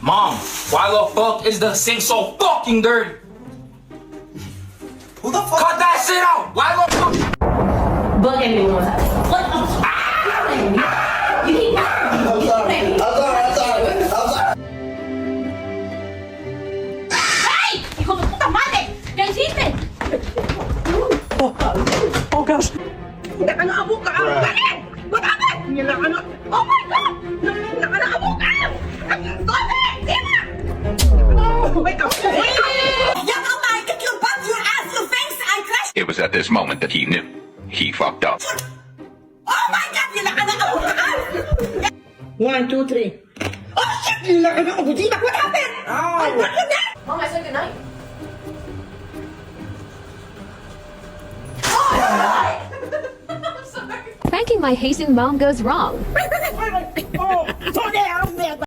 Mom, why the fuck is the sink so fucking dirty? Who the fuck? Cut that shit out! Why the fuck? Look at me one more time. What the fuck? You keep I'm sorry. I'm sorry. ¡Ay! ¡Hijo de puta madre! ¿Qué hiciste? Oh gosh. Nakanaabot ka! Bakit? What happened? Nakana... Oh my God! Nakanaabot ka! Bakit? Diba? Oh my God! Young Amay, get your butt, your ass, your face! I crashed! It was at this moment that he knew. He fucked up. Oh my God! Nakanaabot ka! 1, 2, 3. Oh shit! Nakanaabot! Diba? What happened? Ow! What happened? Mom, I said goodnight. Pranking my Haitian mom goes wrong. Oh, sorry, I'm there.